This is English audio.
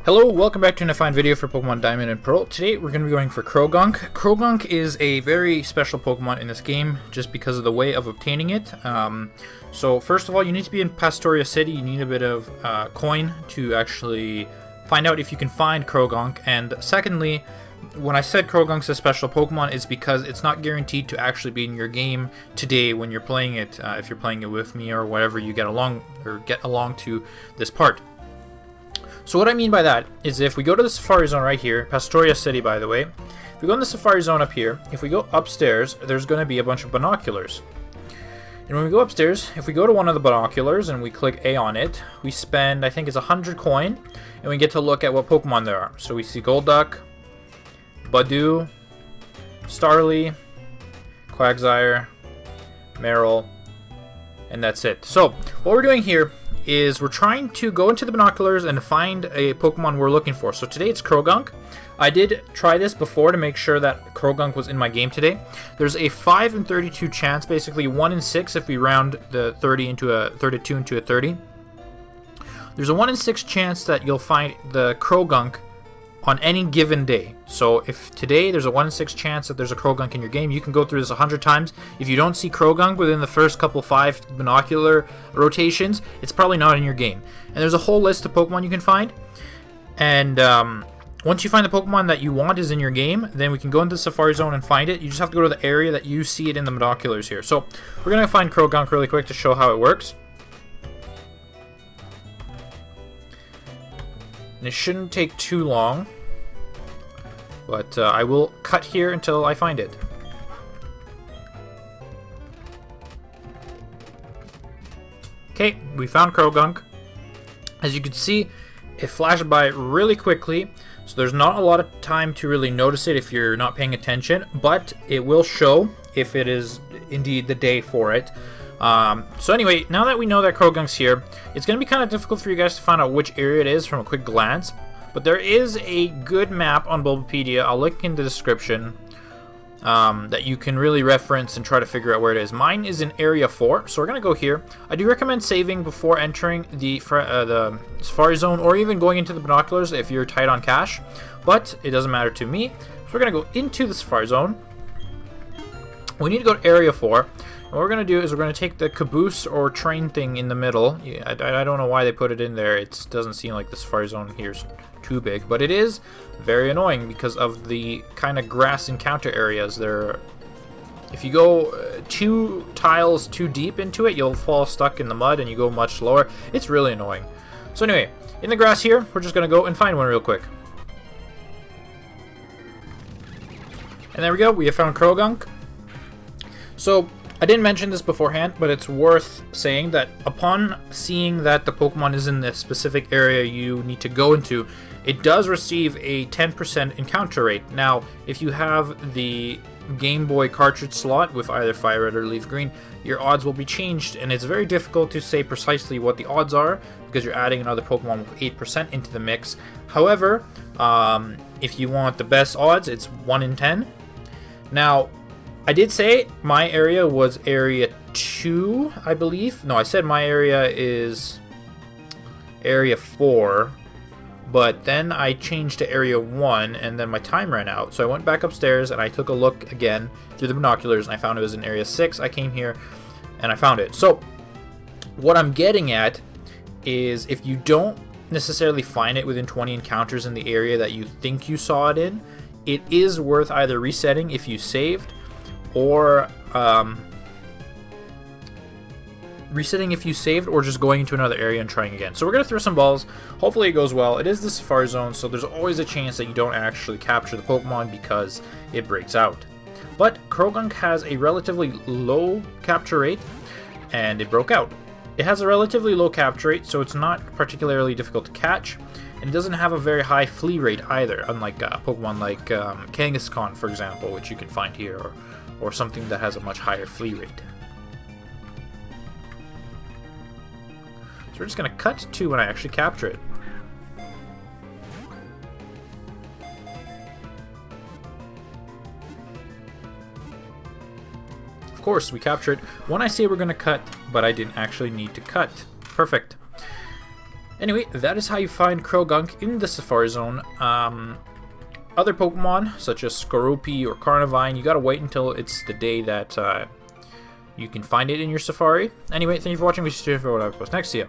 Hello, welcome back to another fine video for Pokemon Diamond and Pearl. Today we're going to be going for Croagunk. Croagunk is a very special Pokemon in this game just because of the way of obtaining it. So first of all, you need to be in Pastoria City. You need a bit of coin to actually find out if you can find Croagunk. And secondly, when I said Croagunk's a special Pokemon, it's because it's not guaranteed to actually be in your game today when you're playing it, if you're playing it with me or whatever you get along to this part. So what I mean by that is if we go to the Safari Zone right here, Pastoria City by the way, if we go in the Safari Zone up here, if we go upstairs, there's going to be a bunch of binoculars. And when we go upstairs, if we go to one of the binoculars and we click A on it, we spend, I think it's 100 coin, and we get to look at what Pokemon there are. So we see Golduck, Badoo, Starly, Quagsire, Meryl, and that's it. So what we're doing here is we're trying to go into the binoculars and find a Pokemon we're looking for. So today it's Croagunk. I did try this before to make sure that Croagunk was in my game today. There's a 5 in 32 chance, basically 1 in 6 if we round the 32 into a 30. There's a 1 in 6 chance that you'll find the Croagunk on any given day. So if today there's a 1 in 6 chance that there's a Croagunk in your game, you can go through this 100 times. If you don't see Croagunk within the first couple 5 binocular rotations, it's probably not in your game. And there's a whole list of Pokemon you can find. And once you find the Pokemon that you want is in your game, then we can go into the Safari Zone and find it. You just have to go to the area that you see it in the binoculars here. So we're going to find Croagunk really quick to show how it works. And it shouldn't take too long. But I will cut here until I find it. Okay, we found Croagunk. As you can see, it flashed by really quickly, so there's not a lot of time to really notice it if you're not paying attention, but it will show if it is indeed the day for it. So anyway, now that we know that Croagunk's here, it's going to be kind of difficult for you guys to find out which area it is from a quick glance. But there is a good map on Bulbapedia, I'll link in the description, that you can really reference and try to figure out where it is. Mine is in Area 4, so we're going to go here. I do recommend saving before entering the Safari Zone or even going into the binoculars if you're tight on cash, but it doesn't matter to me. So we're going to go into the Safari Zone. We need to go to Area 4. And what we're going to do is we're going to take the caboose or train thing in the middle. Yeah, I don't know why they put it in there. It doesn't seem like the Safari Zone here is too big, but it is very annoying because of the kind of grass encounter areas there. If you go 2 tiles too deep into it, you'll fall stuck in the mud and you go much slower. It's really annoying. So anyway, in the grass here, we're just going to go and find one real quick. And there we go, we have found Croagunk. So I didn't mention this beforehand, but it's worth saying that upon seeing that the Pokemon is in the specific area you need to go into, it does receive a 10% encounter rate. Now, if you have the Game Boy cartridge slot with either Fire Red or Leaf Green, your odds will be changed, and it's very difficult to say precisely what the odds are because you're adding another Pokemon with 8% into the mix. However, if you want the best odds, it's 1 in 10. Now, I did say my area was Area 2, I believe. No, I said my area is Area 4, but then I changed to Area 1, and then my time ran out. So I went back upstairs, and I took a look again through the binoculars, and I found it was in Area 6. I came here, and I found it. So what I'm getting at is if you don't necessarily find it within 20 encounters in the area that you think you saw it in, it is worth either resetting if you saved, or resetting if you saved, or just going into another area and trying again. So we're going to throw some balls. Hopefully it goes well. It is the Safari Zone, so there's always a chance that you don't actually capture the Pokemon because it breaks out. But Croagunk has a relatively low capture rate, and it broke out. It has a relatively low capture rate, so it's not particularly difficult to catch, and it doesn't have a very high flee rate either, unlike a Pokemon like Kangaskhan, for example, which you can find here, or something that has a much higher flee rate. So we're just going to cut to when I actually capture it. Of course, we capture it when I say we're going to cut, but I didn't actually need to cut. Perfect. Anyway, that is how you find Croagunk in the Safari Zone. Other Pokemon, such as Skorupi or Carnivine, you gotta wait until it's the day that you can find it in your Safari. Anyway, thank you for watching. We see you for what I post next. See ya.